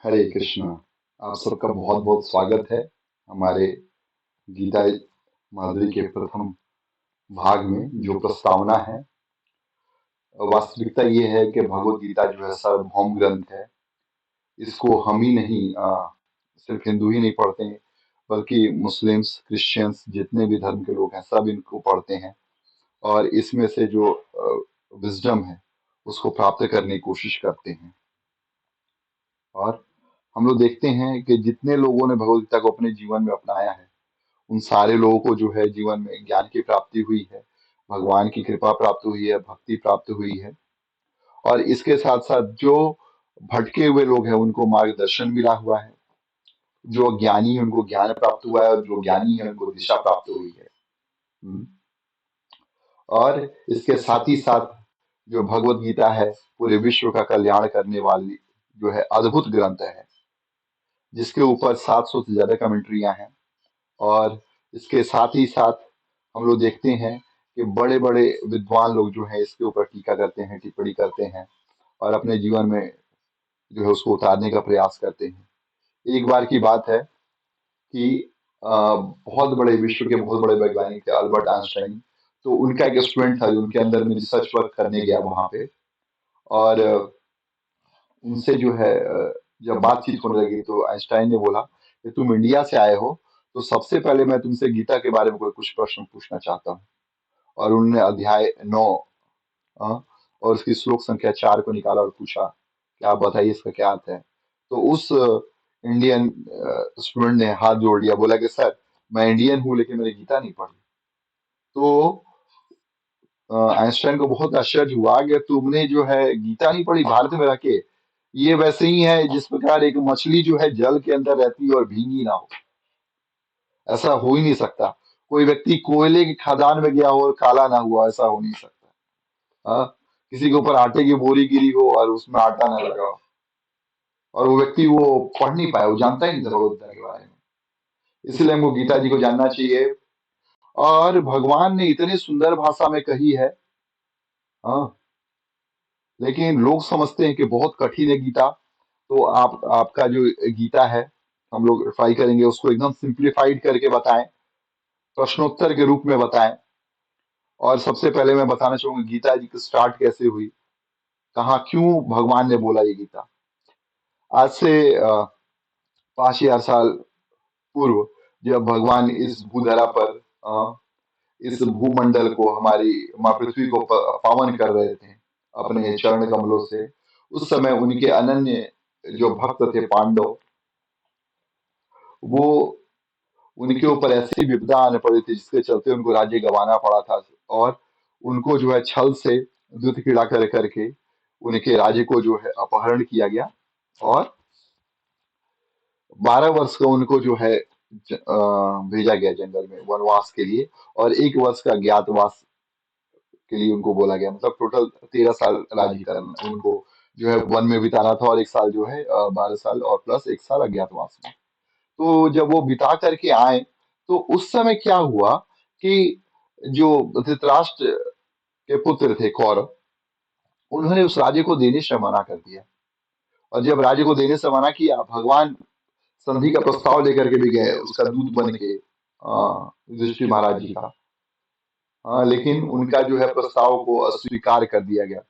हरे कृष्णा। आप सबका बहुत बहुत स्वागत है हमारे गीता माधुरी के प्रथम भाग में। जो प्रस्तावना है, वास्तविकता ये है कि भगवत गीता जो है सार्वभौम ग्रंथ है। इसको हम ही नहीं, सिर्फ हिंदू ही नहीं पढ़ते हैं, बल्कि मुस्लिम्स, क्रिश्चियंस, जितने भी धर्म के लोग हैं सब इनको पढ़ते हैं। और इसमें से जो विजडम है उसको प्राप्त करने की कोशिश करते हैं। और हम लोग देखते हैं कि जितने लोगों ने भगवत गीता को अपने जीवन में अपनाया है, उन सारे लोगों को जो है जीवन में ज्ञान की प्राप्ति हुई है, भगवान की कृपा प्राप्त हुई है, भक्ति प्राप्त हुई है। और इसके साथ साथ जो भटके हुए लोग हैं उनको मार्गदर्शन मिला हुआ है, जो अज्ञानी है उनको ज्ञान प्राप्त हुआ है, और जो ज्ञानी है उनको दिशा प्राप्त हुई है। हम्म। और इसके साथ ही साथ जो भगवत गीता है पूरे विश्व का कल्याण करने वाली जो है अद्भुत ग्रंथ है, जिसके ऊपर 700 से ज्यादा कमेंट्रियां हैं। और इसके साथ ही साथ हम लोग देखते हैं कि बड़े बड़े विद्वान लोग जो हैं इसके ऊपर टीका करते हैं, टिप्पणी करते हैं, और अपने जीवन में जो है उसको उतारने का प्रयास करते हैं। एक बार की बात है कि बहुत बड़े विश्व के बहुत बड़े वैज्ञानिक थे अल्बर्ट आइंस्टाइन। तो उनका एक स्टूडेंट था जो उनके अंदर में रिसर्च वर्क करने गया वहां पे। और उनसे जो है जब बातचीत होने लगी तो आइंस्टाइन ने बोला कि तुम इंडिया से आए हो, तो सबसे पहले मैं तुमसे गीता के बारे में कोई कुछ प्रश्न पूछना चाहता हूँ। और उन्होंने अध्याय 9 और उसकी श्लोक संख्या 4 को निकाला और पूछा कि आप बताइए इसका क्या अर्थ है। तो उस इंडियन स्टूडेंट ने हाथ जोड़ लिया, बोला कि सर, मैं इंडियन हूँ लेकिन मैंने गीता नहीं पढ़ी। तो आइंस्टाइन को बहुत आश्चर्य हुआ कि तुमने जो है गीता नहीं पढ़ी भारत में रह के। ये वैसे ही है जिस प्रकार एक मछली जो है जल के अंदर रहती है और भीगी ना हो। ऐसा हो ही नहीं सकता। कोई व्यक्ति कोयले की खदान में गया हो और काला ना हुआ, ऐसा हो नहीं सकता। हाँ। किसी के ऊपर आटे की बोरी गिरी हो और उसमें आटा ना लगा हो, और वो व्यक्ति वो पढ़ नहीं पाया, वो जानता ही नहीं था भगवद्गीता के बारे में। इसलिए हमको गीता जी को जानना चाहिए। और भगवान ने इतने सुंदर भाषा में कही है। हाँ। लेकिन लोग समझते हैं कि बहुत कठिन है गीता। तो आप आपका जो गीता है, हम लोग ट्राई करेंगे उसको एकदम सिंप्लीफाइड करके बताएं, प्रश्नोत्तर के रूप में बताएं। और सबसे पहले मैं बताना चाहूंगा गीता जी की स्टार्ट कैसे हुई, कहाँ क्यों भगवान ने बोला ये गीता। आज से 5,000 साल पूर्व, जब भगवान इस भूधरा पर, इस भूमंडल को, हमारी माँ पृथ्वी को पावन कर रहे थे अपने चरण कमलों से, उस समय उनके अनन्य जो भक्त थे पांडव, वो उनके ऊपर ऐसी विपदा आने पड़ी थी जिसके चलते उनको राज्य गंवाना पड़ा था। और उनको जो है छल से युद्ध क्रीड़ा कर करके उनके राज्य को जो है अपहरण किया गया। और 12 वर्ष का उनको जो है भेजा गया जंगल में वनवास के लिए। और 1 वर्ष का ज्ञातवास के लिए उनको बोला गया, मतलब टोटल 13 साल राज्य करना उनको जो है वन में बिताना था, और 1 साल जो है 12 साल और प्लस 1 साल अज्ञातवास में। तो जब वो बिता करके आए, तो उस समय क्या हुआ कि जो धृतराष्ट्र के पुत्र थे कौरव, उन्होंने उस राज्य को देने से मना कर दिया। और जब राज्य को देने से मना किया, भगवान संधि का प्रस्ताव लेकर के भी गए उसका दूत बन के, युधिष्ठिर महाराज जी का। लेकिन उनका जो है प्रस्ताव को अस्वीकार कर दिया गया।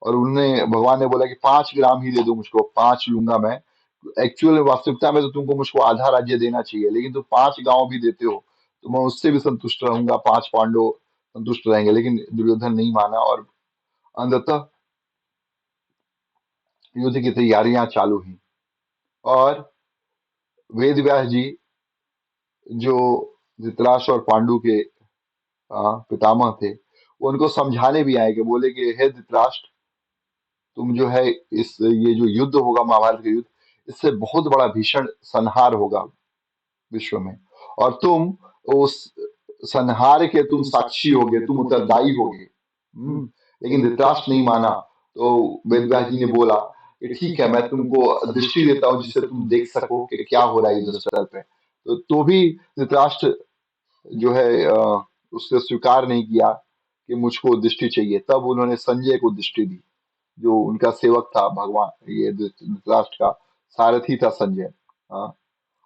और उन्होंने, भगवान ने बोला कि 5 ग्राम ही दे दो मुझको, 5 लूंगा मैं। एक्चुअल वास्तविकता में तो तुमको मुझको आधा राज्य देना चाहिए, लेकिन तुम 5 गांव भी देते हो तो मैं उससे भी संतुष्ट रहूंगा, 5 पांडव संतुष्ट रहेंगे। लेकिन दुर्योधन नहीं माना, और अंततः युद्ध की तैयारियां चालू हुई। और वेद व्यास जी, जो धृतराष्ट्र और पांडु के पितामह थे, वो उनको समझाने भी आए कि बोले कि हे धृतराष्ट्र, तुम जो है इस ये जो युद्ध होगा महाभारत का युद्ध, इससे बहुत बड़ा भीषण संहार होगा विश्व में। और तुम उस संहार के तुम साक्षी होगे, तुम उत्तरदायी होगे। लेकिन धृतराष्ट्र नहीं माना। तो वेदव्यास जी ने बोला कि ठीक है, मैं तुमको दृष्टि देता हूँ जिससे तुम देख सको कि क्या हो रहा है युद्ध स्थल पे। तो भी धृतराष्ट्र जो है उसने स्वीकार नहीं किया कि मुझको दृष्टि चाहिए। तब उन्होंने संजय को दृष्टि दी, जो उनका सेवक था, भगवान ये धृतराष्ट्र का सारथी था संजय। हाँ,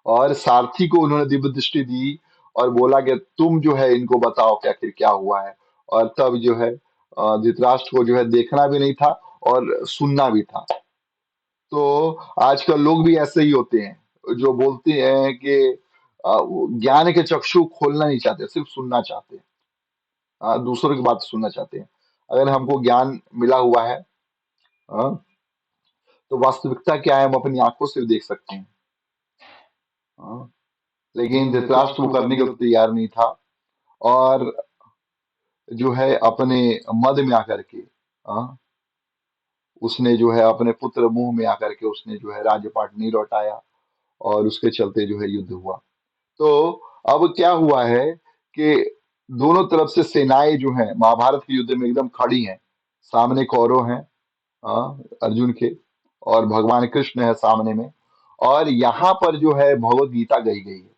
और सारथी को उन्होंने दिव्य दृष्टि दी और बोला कि तुम जो है इनको बताओ कि आखिर क्या हुआ है। और तब जो है धृतराष्ट्र को जो है देखना भी नहीं था और सुनना भी था। तो आजकल लोग भी ऐसे ही होते हैं जो बोलते हैं कि वो ज्ञान के चक्षु खोलना नहीं चाहते, सिर्फ सुनना चाहते हैं। दूसरों की बात सुनना चाहते हैं। अगर हमको ज्ञान मिला हुआ है, हाँ, तो वास्तविकता क्या है हम अपनी आंखों से भी देख सकते हैं। हाँ, लेकिन धृतराष्ट्र वो करने के लिए तैयार नहीं था। और जो है अपने मद में आकर के, हाँ, उसने जो है अपने पुत्र मुंह में आकर के उसने जो है राज्यपाट नहीं लौटाया, और उसके चलते जो है युद्ध हुआ। तो अब क्या हुआ है कि दोनों तरफ से सेनाएं जो हैं महाभारत के युद्ध में एकदम खड़ी हैं। सामने कौरव हैं, हाँ, अर्जुन के, और भगवान कृष्ण है सामने में। और यहाँ पर जो है भगवत गीता गई गई है।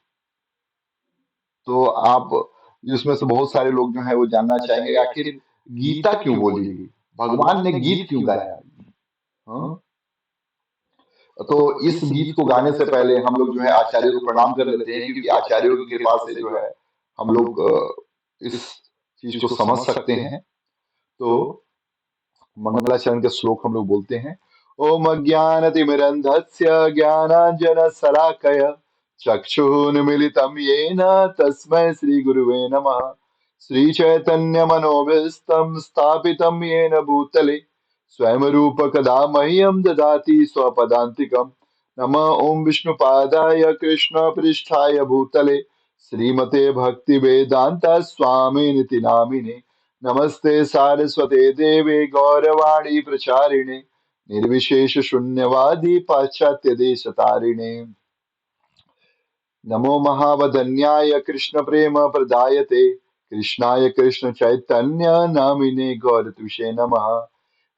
तो आप, इसमें से बहुत सारे लोग जो है वो जानना चाहेंगे कि आखिर गीता क्यों बोली गई, भगवान ने गीत क्यों गाया। हाँ, तो इस गीत को गाने से पहले हम लोग जो है आचार्य को प्रणाम कर लेते हैं, क्योंकि आचार्यों की कृपा से जो है हम लोग इस चीज को समझ सकते हैं। तो मंगलाचरण के श्लोक हम लोग बोलते हैं। ओम अज्ञानतिमिरन्धस्य ज्ञानाञ्जनशलाकय चक्षुरुन्मीलितं येन तस्मै श्रीगुरुवे नमः। श्रीचैतन्यमनोभीष्टं स्थापितं येन भूतले स्वयं रूपकदा मह्यं ददाति स्वपदान्तिकम्। नमः ओं विष्णुपादाय कृष्णपृष्ठाय भूतले श्रीमते भक्तिवेदान्त स्वामिनिति नामिने। नमस्ते सारस्वते देवे गौरवाणी प्रचारिणे निर्विशेष शून्यवादी पाश्चात्य देश तारिणे। नमो महावदन्याय कृष्ण प्रेम प्रदायते कृष्णाय कृष्ण चैतन्य नामिने गौरतुषे नमः।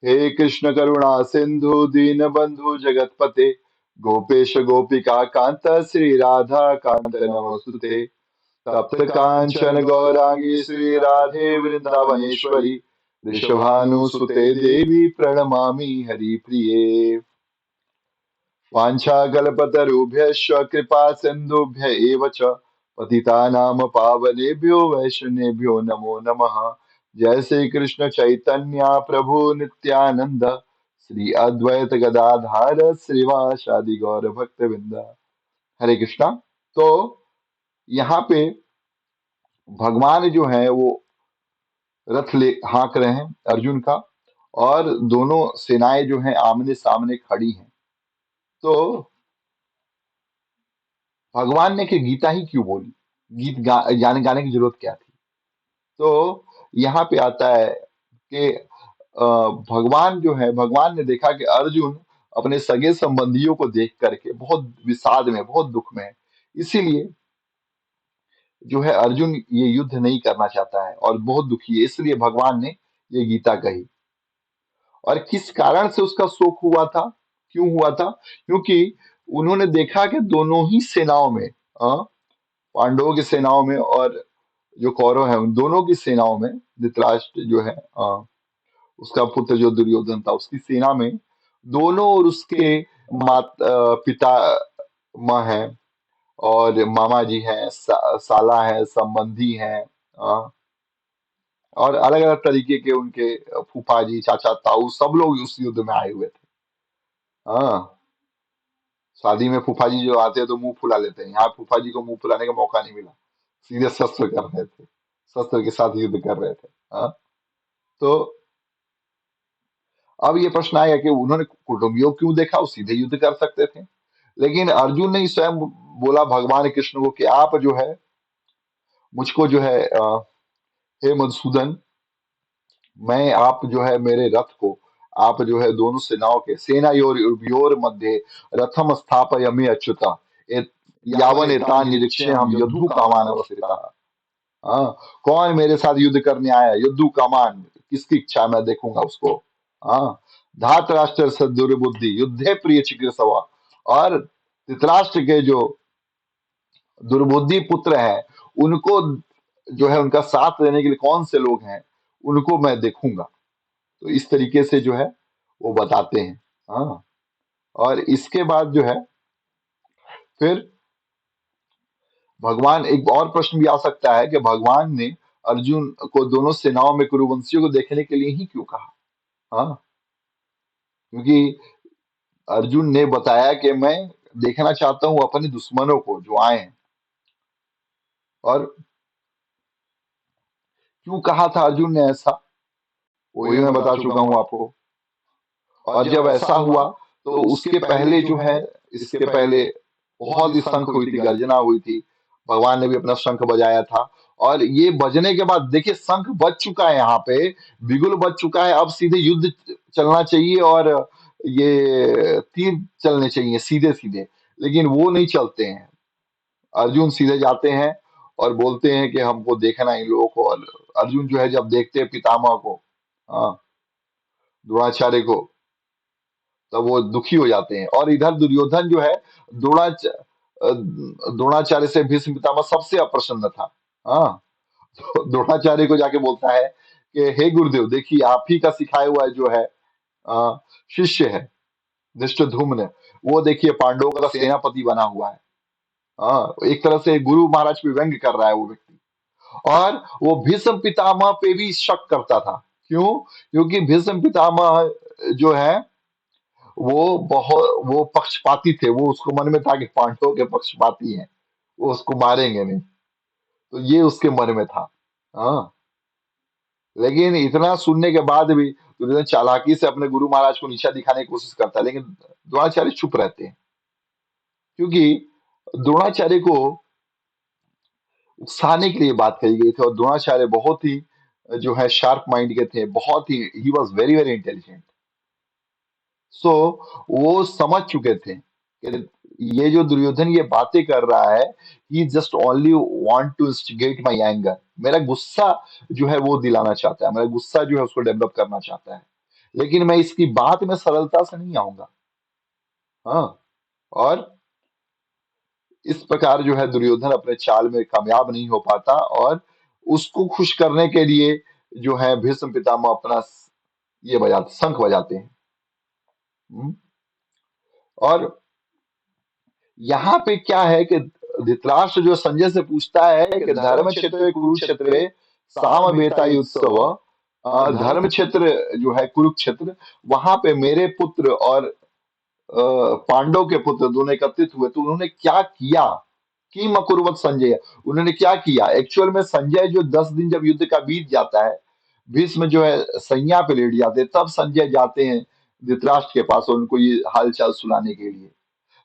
हे कृष्ण करुणा सिंधु दीन बंधु जगतपते गोपेश गोपिका कांत श्री राधा कांत नमोस्तुते। तप्त कांचन गौरांगी श्री राधे वृंदावनेश्वरी वृषभानुसुते देवी प्रणमामि हरिप्रिये। वाञ्छाकल्पतरुभ्यश्च कृपा सिन्धुभ्य एव च पतितानां पावनेभ्यो वैष्णवेभ्यो नमो नमः। जय श्री कृष्ण चैतन्य प्रभु नित्यानंद श्री अद्वैत गदाधार श्रीवासादि गौर भक्तवृंद। हरे कृष्णा। तो यहाँ पे भगवान जो है वो रथ ले हाँक रहे हैं अर्जुन का, और दोनों सेनाएं जो हैं आमने सामने खड़ी हैं। तो भगवान ने कि गीता ही क्यों बोली, गाने की जरूरत क्या थी। तो यहाँ पे आता है कि भगवान जो है, भगवान ने देखा कि अर्जुन अपने सगे संबंधियों को देख करके बहुत विषाद में, बहुत दुख में है। इसीलिए जो है अर्जुन ये युद्ध नहीं करना चाहता है और बहुत दुखी है। इसलिए भगवान ने ये गीता कही। और किस कारण से उसका शोक हुआ था, क्यों हुआ था? क्योंकि उन्होंने देखा कि दोनों ही सेनाओं में, पांडवों की सेनाओं में और जो कौरव है उन दोनों की सेनाओं में, धृतराष्ट्र जो है उसका पुत्र जो दुर्योधन था उसकी सेना में, दोनों और उसके पिता माँ है और मामा जी हैं, साला है, संबंधी हैं, और अलग अलग तरीके के उनके फूफा जी, चाचा, ताऊ, सब लोग उस युद्ध में आए हुए थे। हाँ, शादी में फूफा जी जो आते हैं तो मुंह फुला लेते हैं, यहाँ फूफा जी को मुंह फुलाने का मौका नहीं मिला, सीधे शस्त्र कर रहे थे, शस्त्र के साथ युद्ध कर रहे थे। हाँ, तो अब ये प्रश्न आएगा कि उन्होंने कुटुंबियों क्यों देखा, वो सीधे युद्ध कर सकते थे। लेकिन अर्जुन ने ही स्वयं बोला भगवान कृष्ण को कि आप जो है मुझको जो है हे मधुसूदन, मैं आप जो है मेरे रथ को, आप जो है दोनों सेनाओं के सेनायोर्योर मध्य रथम स्थापयामि अच्युता यावन एतान निरीक्ष्य हम युद्धु कामान अवस्थिता। हाँ, कौन मेरे साथ युद्ध करने आया, युद्धु कामान, किसकी इच्छा मैं देखूंगा उसको। हाँ, धात राष्ट्र दुर्बुद्धि युद्धे प्रिय चिकित्सवा। और धृतराष्ट्र के जो दुर्बुद्धि पुत्र हैं उनको जो है उनका साथ देने के लिए कौन से लोग हैं उनको मैं देखूंगा। तो इस तरीके से जो है वो बताते हैं। हाँ, और इसके बाद जो है फिर भगवान, एक और प्रश्न भी आ सकता है कि भगवान ने अर्जुन को दोनों सेनाओं में कुरुवंशियों को देखने के लिए ही क्यों कहा? हाँ, क्योंकि अर्जुन ने बताया कि मैं देखना चाहता हूं अपने दुश्मनों को जो आए हैं। और क्यों कहा था अर्जुन ने ऐसा, वही मैं बता चुका हूं आपको। और जब ऐसा हुआ तो उसके पहले जो है, इसके पहले बहुत ही शंख हुई थी, गर्जना हुई थी, भगवान ने भी अपना शंख बजाया था। और ये बजने के बाद देखिए शंख बज चुका है, यहाँ पे बिगुल बज चुका है, अब सीधे युद्ध चलना चाहिए और ये तीर चलने चाहिए सीधे सीधे, लेकिन वो नहीं चलते हैं। अर्जुन सीधे जाते हैं और बोलते हैं कि हमको देखना है इन लोगों को। और अर्जुन जो है जब देखते हैं पितामह को, हाँ, द्रोणाचार्य को, तब वो दुखी हो जाते हैं। और इधर दुर्योधन जो है द्रोणाच द्रोणाचार्य से भीष्म पितामह सबसे अप्रसन्न था। हाँ, तो द्रोणाचार्य को जाके बोलता है कि हे गुरुदेव, देखिए आप ही का सिखाया हुआ जो है अ, शिष्य है धृष्टद्युम्न, वो देखिए पांडवों का सेनापति बना हुआ है। हाँ, एक तरह से गुरु महाराज पे व्यंग कर रहा है वो व्यक्ति। और वो भीष्म पितामह पे भी शक करता था। क्यों? क्योंकि भीष्म पितामह जो है वो पक्षपाती थे। वो उसको मन में था कि पांडवों के पक्षपाती हैं, वो उसको मारेंगे नहीं। तो ये उसके मन में था। हाँ, लेकिन इतना सुनने के बाद भी दुर्योधन चालाकी से अपने गुरु महाराज को नीचा दिखाने की कोशिश करता है, लेकिन द्रोणाचार्य चुप रहते हैं। क्योंकि द्रोणाचार्य को उकसाने के लिए बात कही गई थी, और द्रोणाचार्य बहुत ही जो है शार्प माइंड के थे, बहुत ही was very very intelligent. So वो समझ चुके थे कि ये जो दुर्योधन ये बातें कर रहा है, he just only want to instigate my anger, मेरा गुस्सा जो है वो दिलाना चाहता है, मेरा गुस्सा जो है उसको डेवलप करना चाहता है, लेकिन मैं इसकी बात में सरलता से नहीं आऊंगा। हाँ, और इस प्रकार जो है दुर्योधन अपने चाल में कामयाब नहीं हो पाता, और उसको खुश करने के लिए जो है भीष्म पितामह अपना ये बजाते, शंख बजाते हैं। हम्म। और यहाँ पे क्या है कि धृतराष्ट्र जो संजय से पूछता है कि धर्म क्षेत्र कुरुक्षेत्र साम बेता उत्सव, धर्म क्षेत्र जो है कुरुक्षेत्र, वहां पे मेरे पुत्र और पांडव के पुत्र दोनों एकत्रित हुए, तो उन्होंने क्या किया? कि मकुरवत संजय, उन्होंने क्या किया एक्चुअल में? संजय जो 10 दिन जब युद्ध का बीत जाता है, भीष्म जो है सैया पे लेट जाते हैं, तब संजय जाते हैं धृतराष्ट्र के पास और उनको ये हालचाल सुनाने के लिए।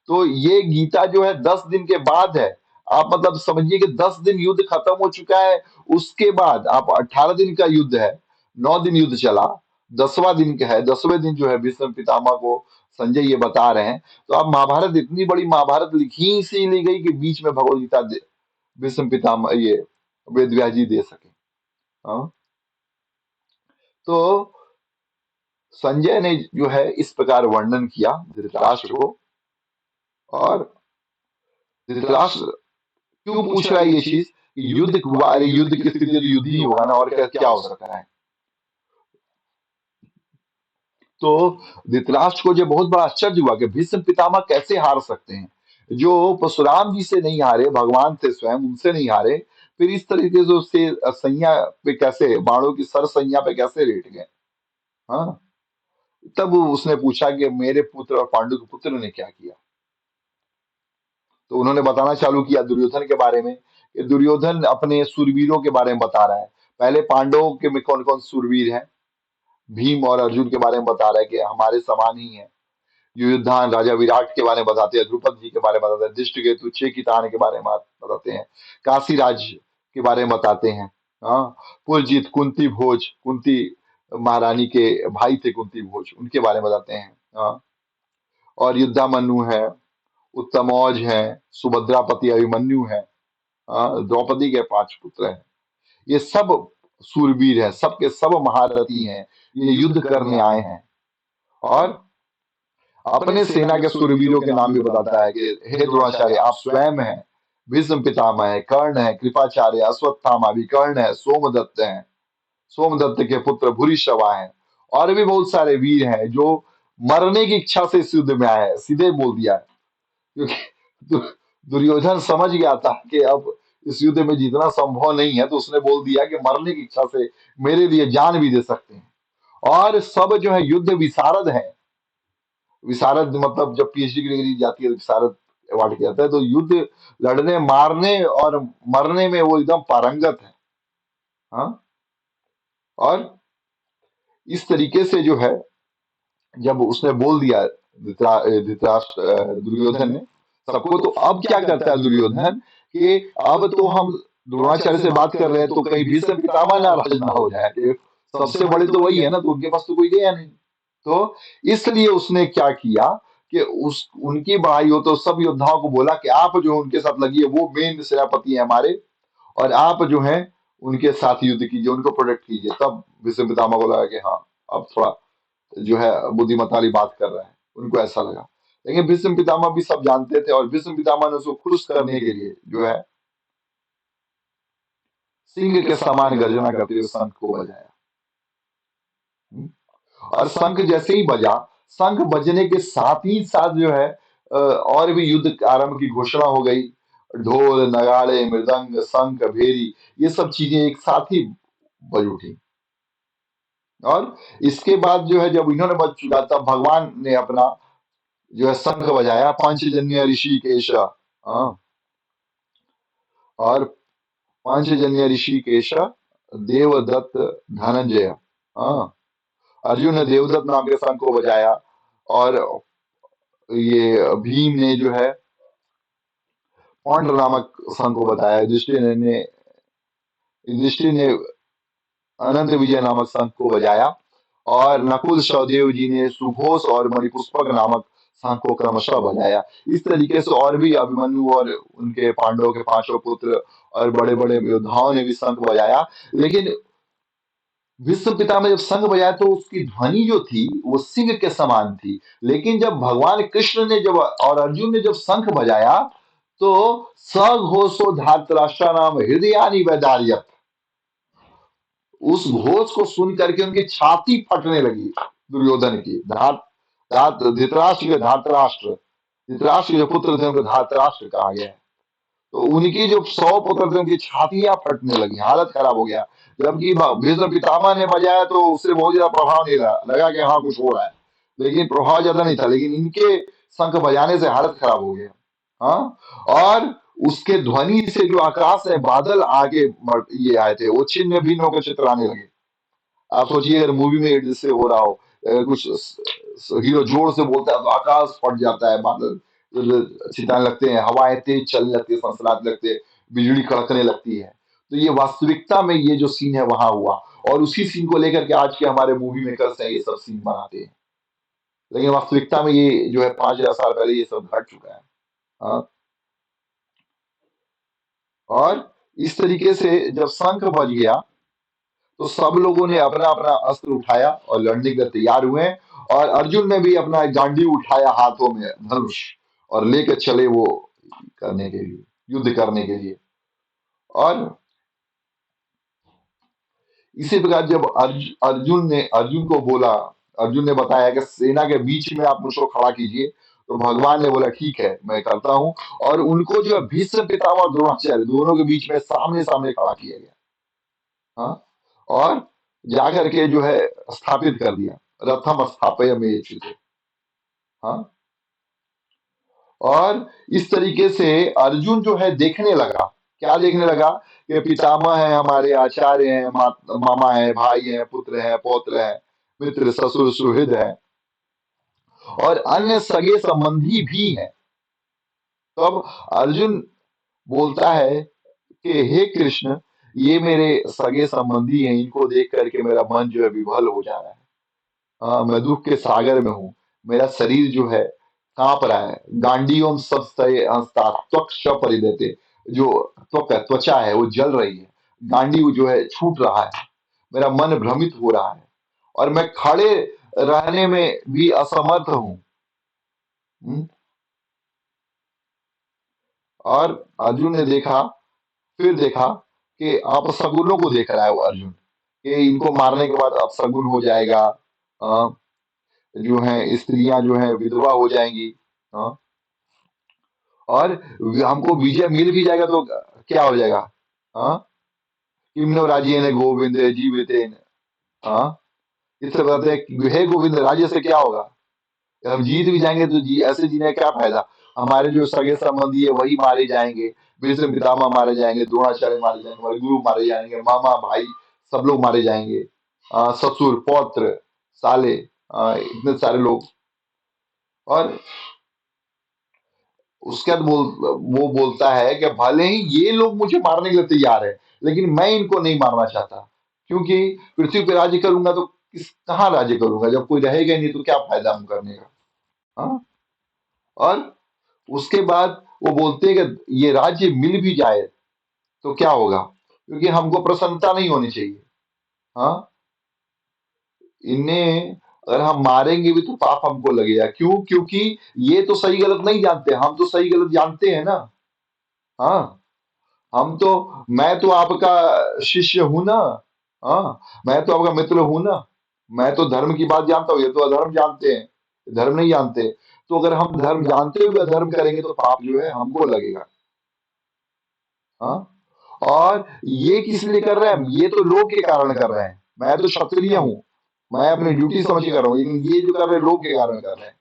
तो ये गीता जो है 10 दिन के बाद है। आप मतलब समझिए कि 10 दिन युद्ध खत्म हो चुका है, उसके बाद आप 18 दिन का युद्ध है, 9 दिन युद्ध चला, 10वां दिन का है, 10वें दिन जो है भीष्म पितामह को संजय ये बता रहे हैं। तो आप महाभारत, इतनी बड़ी महाभारत लिखी ही इसीलिए गई कि बीच में भगवत गीता भीष्म पितामह ये वेद व्यास जी दे सके। हाँ, तो संजय ने जो है इस प्रकार वर्णन किया धृतराष्ट्र को। और धृतराष्ट्र क्यों पूछ रहा है ये चीज कि युद्ध हुआ, अरे युद्ध की स्थिति तो युद्ध ही होगा ना, और क्या क्या हो सकता है? तो धृतराष्ट्र को जो बहुत बड़ा आश्चर्य हुआ कि भीष्म पितामह कैसे हार सकते हैं, जो परशुराम जी से नहीं हारे, भगवान थे स्वयं, उनसे नहीं हारे, फिर इस तरीके से उससे सैया पे कैसे, बाणों की सर सैया पे कैसे लेट गए? हाँ, तब उसने पूछा कि मेरे पुत्र और पांडु के पुत्र ने क्या किया। तो उन्होंने बताना चालू किया दुर्योधन के बारे में, कि दुर्योधन अपने सूरवीरों के बारे में बता रहा है। पहले पांडवों के में कौन कौन सूरवीर हैं, भीम और अर्जुन के बारे में बता रहा है कि हमारे समान ही है। युयुधान राजा विराट के बारे में बताते हैं, द्रुपद जी के बारे में बताते हैं, दृष्टिकेतु चेकितान के बारे में बताते हैं, काशीराज के बारे में बताते हैं। हाँ, पुलजित, कुंती भोज, कुंती महारानी के भाई थे कुंती भोज, उनके बारे में बताते हैं। हाँ, और युद्धामन्यु है, उत्तमौज है, सुभद्रापति अभिमन्यु है, द्रौपदी के 5 पुत्र हैं। ये सब सूरवीर हैं, सब के सब महारथी हैं, ये युद्ध करने आए हैं। और अपने सेना के सूरवीरों के नाम भी बताता है कि हे द्रोणाचार्य, आप स्वयं हैं, भीष्म पितामह है, कर्ण है, कृपाचार्य, अश्वत्थामा, विकर्ण है, सोमदत्त है, सोमदत्त के पुत्र भूरिश्रवा हैं, और भी बहुत सारे वीर हैं जो मरने की इच्छा से इस युद्ध में आए हैं। सीधे बोल दिया है, क्योंकि दुर्योधन समझ गया था कि अब इस युद्ध में जीतना संभव नहीं है, तो उसने बोल दिया कि मरने की इच्छा से मेरे लिए जान भी दे सकते हैं। और सब जो है युद्ध विशारद है। विशारद मतलब जब पीएचडी की डिग्री जाती है तो विशारद अवार्ड किया जाता है। तो युद्ध लड़ने, मारने और मरने में वो एकदम पारंगत है। हाँ। और इस तरीके से जो है, जब उसने बोल दिया धृतराष्ट्र, दुर्योधन ने सबको, तो अब क्या करता है दुर्योधन कि अब तो हम द्रोणाचार्य से बात कर रहे हैं, तो कहीं भीष्म पितामह नाराज ना हो जाए कि सबसे बड़े तो वही है ना, तो उनके पास तो कोई गया नहीं। तो इसलिए उसने क्या किया कि उस उनकी बड़ाई हो तो सब योद्धाओं को बोला कि आप जो उनके साथ लगिए, वो मेन सेनापति है हमारे, और आप जो है उनके साथ युद्ध कीजिए, उनको प्रोटेक्ट कीजिए। तब भीष्म पितामह को लगा कि हाँ, अब थोड़ा जो है बुद्धिमत्ता वाली बात कर रहा है, उनको ऐसा लगा। लेकिन भीष्म पितामह भी सब जानते थे, और भीष्म पितामह ने उसको खुश करने के लिए जो है सिंह के समान गर्जना करते हुए शंख को बजाया। और शंख जैसे ही बजा, शंख बजने के साथ ही साथ जो है और भी युद्ध आरंभ की घोषणा हो गई। ढोल, नगाड़े, मृदंग, शंख, भेरी, ये सब चीजें एक साथ ही बज उठी। और इसके बाद जो है जब इन्होंने बज चुका, तब भगवान ने अपना जो है शंख बजाया, पांचजन्य ऋषिकेश। हाँ। और पांचजन्य ऋषिकेश देवदत्त धनंजय। हाँ। अर्जुन ने देवदत्त नाम के शंख को बजाया, और ये भीम ने जो है पौंड नामक शंख को बताया, युधिष्ठिर ने अनंत विजय नामक शंख को बजाया, और नकुल सहदेव जी ने सुघोष और मणिपुष्पक नामक शंख को क्रमशः बजाया। इस तरीके से और भी अभिमन्यु और उनके पांडवों के पांचों पुत्र और बड़े बड़े योद्धाओं ने भी शंख बजाया। लेकिन विश्व पिता में जब शंख बजाया, तो उसकी ध्वनि जो थी वो सिंह के समान थी। लेकिन जब भगवान कृष्ण ने जब और अर्जुन ने जब शंख बजाया, तो सघोषो धातराष्ट्रा नाम हृदयानि वैदार्य, उस घोष को सुन करके उनकी छाती फटने लगी। दुर्योधन की धात धात धृतराष्ट्र के धातराष्ट्र, धृतराष्ट्र के जो पुत्र थे उनको धातराष्ट्र कहा गया है। तो उनकी जो 100 पुत्र थे, उनकी छातियां फटने लगी, हालत खराब हो गया। जबकि भीष्म पितामह ने बजाया तो उससे बहुत ज्यादा प्रभाव नहीं रहा, लगा कि हाँ कुछ हो रहा है, लेकिन प्रभाव ज्यादा नहीं था। लेकिन इनके शंख बजाने से हालत खराब हो गया। हाँ। और उसके ध्वनि से जो आकाश में बादल आगे ये आए थे, वो छिन्न भिन्न होकर चित्राने लगे। आप सोचिए अगर मूवी में जैसे हो रहा हो, अगर कुछ हीरो जोर से बोलता है तो आकाश फट जाता है, बादल छिटाने लगते हैं, हवाएं तेज चलने लगती है, सनसनाने लगते हैं, बिजली कड़कने लगती है। तो ये वास्तविकता में ये जो सीन है वहां हुआ, और उसी सीन को लेकर के आज के हमारे मूवी मेकर्स हैं ये सब सीन बनाते हैं। लेकिन वास्तविकता में ये जो है 5000 साल पहले ये सब घट चुका है। हाँ। और इस तरीके से जब शंख बज गया, तो सब लोगों ने अपना अपना अस्त्र उठाया और लड़ने के लिए तैयार हुए। और अर्जुन ने भी अपना गांडी उठाया हाथों में, धनुष, और लेकर चले वो करने के लिए, युद्ध करने के लिए। और इसी प्रकार जब अर्जुन को बोला, अर्जुन ने बताया कि सेना के बीच में आप मुझको खड़ा कीजिए, तो भगवान ने बोला ठीक है मैं करता हूं। और उनको जो है भीष्म पितामह और द्रोणाचार्य दोनों के बीच में सामने सामने खड़ा किया गया। हाँ। और जाकर के जो है स्थापित कर दिया, रथम स्थापय में ये। हाँ। और इस तरीके से अर्जुन जो है देखने लगा, क्या देखने लगा कि पितामह है, हमारे आचार्य हैं, मामा है, भाई है, पुत्र है, पौत्र है, मित्र, ससुर, सुहृद है, और अन्य सगे संबंधी भी हैं। तब अर्जुन बोलता है कि हे कृष्ण, ये मेरे सगे संबंधी हैं, इनको देख करके मेरा मन जो है विभल हो जा रहा है। हाँ, मैं दुख के सागर में हूँ, मेरा शरीर जो है कांप रहा है। गांडीओम सब त्वक्ष परिदेते, जो त्वक है, त्वचा है, वो जल रही है, गांडी जो है छूट रहा है, मेरा मन भ्रमित हो रहा है, और मैं खड़े रहने में भी असमर्थ हूँ। हम्म। और अर्जुन ने देखा, फिर देखा कि अपशगुनों को देख रहा है वो अर्जुन, कि इनको मारने के बाद अपशगुन हो जाएगा। अ, जो है स्त्रियां जो है विधवा हो जाएंगी। हाँ। और हमको विजय मिल भी जाएगा तो क्या हो जाएगा? हाँ, किम्नो राज्येन गोविंद जीवितेन। हाँ, इससे बताते हैं कि हे गोविंद, राज्य से क्या होगा? हम जीत भी जाएंगे तो ऐसे जीने का क्या फायदा? हमारे जो सगे संबंधी है वही मारे जाएंगे, भीष्म पितामह मारे जाएंगे, द्रोणाचार्य मारे जाएंगे, हमारे गुरु मारे जाएंगे, मामा भाई सब लोग मारे जाएंगे, ससुर पौत्र साले, इतने सारे लोग। और उसके बाद वो बोलता है कि भले ही ये लोग मुझे मारने के लिए तैयार है, लेकिन मैं इनको नहीं मारना चाहता, क्योंकि पृथ्वी पे राज्य करूंगा तो कहाँ राज्य करूंगा? जब कोई रहेगा ही नहीं तो क्या फायदा हम करने का? हाँ। और उसके बाद वो बोलते हैं कि ये राज्य मिल भी जाए तो क्या होगा? क्योंकि हमको प्रसन्नता नहीं होनी चाहिए। हाँ, इन्हें अगर हम मारेंगे भी तो पाप हमको लगेगा। क्यों? क्योंकि ये तो सही गलत नहीं जानते, हम तो सही गलत जानते हैं ना। हाँ, हम तो, मैं तो आपका शिष्य हूं ना। हाँ, मैं तो आपका मित्र हूं ना। मैं तो धर्म की बात जानता हूँ, ये तो अधर्म जानते हैं, धर्म नहीं जानते। तो अगर हम धर्म जानते हुए अधर्म करेंगे तो पाप जो है हमको लगेगा। हाँ, और ये किस लिए कर रहे हैं? ये तो लोग के कारण कर रहे हैं। मैं तो क्षत्रिय हूँ, मैं अपनी ड्यूटी समझ के कर रहा हूँ, लेकिन ये जो कर रहे हैं लोग के कारण कर रहे हैं।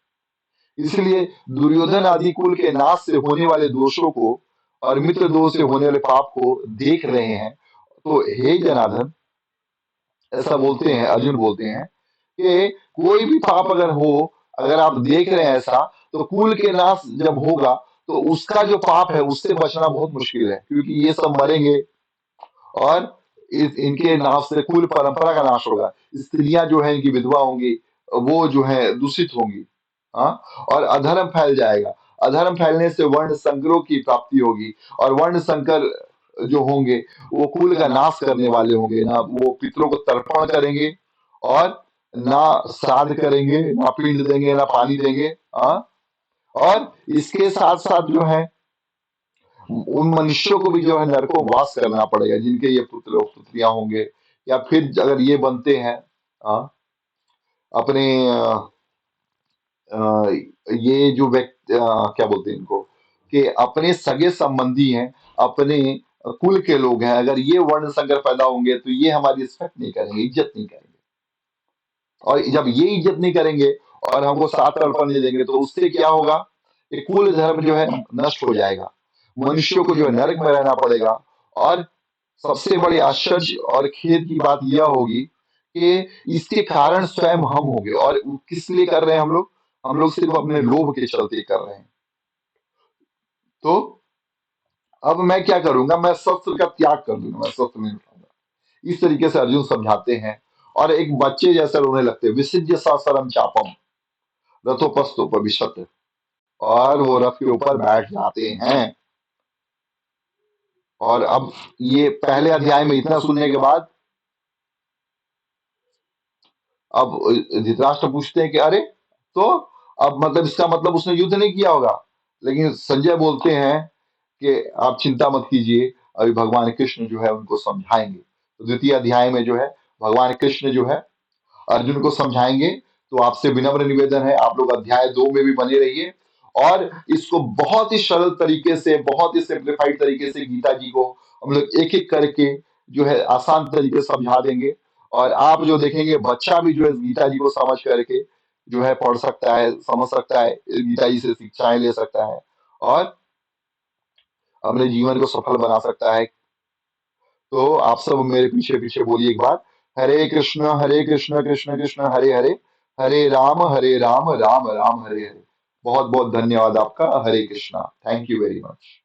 इसलिए दुर्योधन आदि कुल के नाश से होने वाले दोषों को और मित्र दोष से होने वाले पाप को देख रहे हैं। तो हे जनार्दन, ऐसा बोलते हैं, अर्जुन बोलते हैं कि कोई भी पाप अगर हो, अगर आप देख रहे हैं ऐसा, तो कुल के नाश जब होगा तो उसका जो पाप है उससे बचना बहुत मुश्किल है, क्योंकि ये सब मरेंगे और इनके नाश से कुल परंपरा का नाश होगा। स्त्रियां जो है इनकी विधवा होंगी, वो जो है दूषित होंगी। हाँ, और अधर्म फैल जाएगा। अधर्म फैलने से वर्ण संकरों की प्राप्ति होगी, और वर्ण संकर जो होंगे वो कुल का नाश करने वाले होंगे। ना वो पितरों को तर्पण करेंगे, और ना श्राद्ध करेंगे, ना पिंड देंगे, ना पानी देंगे। हाँ, और इसके साथ साथ जो है उन मनुष्यों को भी जो है नरकों वास करना पड़ेगा, जिनके ये पुत्र और पुत्रियां होंगे, या फिर अगर ये बनते हैं आ, अपने आ, ये जो व्यक्ति क्या बोलते हैं इनको, कि अपने सगे संबंधी हैं, अपने कुल के लोग हैं, अगर ये वर्ण संकर पैदा होंगे तो ये हमारी रिस्पेक्ट नहीं करेंगे, इज्जत नहीं करेंगे। और जब ये इज्जत नहीं करेंगे और हमको साथ तर्पण नहीं देंगे तो उससे क्या होगा? कि कुल धर्म जो है नष्ट हो जाएगा, मनुष्यों को जो है नरक में रहना पड़ेगा। और सबसे बड़ी आश्चर्य और खेद की बात यह होगी कि इसके कारण स्वयं हम होंगे। और किस लिए कर रहे हैं हम लोग? हम लोग सिर्फ अपने लोभ के चलते कर रहे हैं। तो अब मैं क्या करूंगा? मैं शस्त्र का त्याग कर दूंगा, मैं शस्त्र नहीं उठाऊंगा। इस तरीके से अर्जुन समझाते हैं, और एक बच्चे जैसे रोने लगते हैं। विसिज्य सहस्त्रम चापम रथोपस्थोपविशत्, और वो रथ के ऊपर बैठ जाते हैं। और अब ये पहले अध्याय में इतना सुनने के बाद अब धृतराष्ट्र पूछते हैं कि अरे, तो अब मतलब इसका मतलब उसने युद्ध नहीं किया होगा। लेकिन संजय बोलते हैं कि आप चिंता मत कीजिए, अभी भगवान कृष्ण जो है उनको समझाएंगे। तो द्वितीय अध्याय में जो है भगवान कृष्ण जो है अर्जुन को समझाएंगे। तो आपसे विनम्र निवेदन है, आप लोग अध्याय 2 में भी बने रहिए, और इसको बहुत ही सरल तरीके से, बहुत ही सिंप्लीफाइड तरीके से गीता जी को हम लोग एक एक करके जो है आसान तरीके से समझा देंगे। और आप जो देखेंगे, बच्चा भी जो है गीता जी को समझ करके जो है पढ़ सकता है, समझ सकता है, गीता जी से शिक्षाएं ले सकता है, और अपने जीवन को सफल बना सकता है। तो आप सब मेरे पीछे पीछे बोलिए एक बार, हरे कृष्ण कृष्ण कृष्ण हरे हरे, हरे राम राम राम हरे हरे। बहुत बहुत धन्यवाद आपका। Hare Krishna. Thank you very much.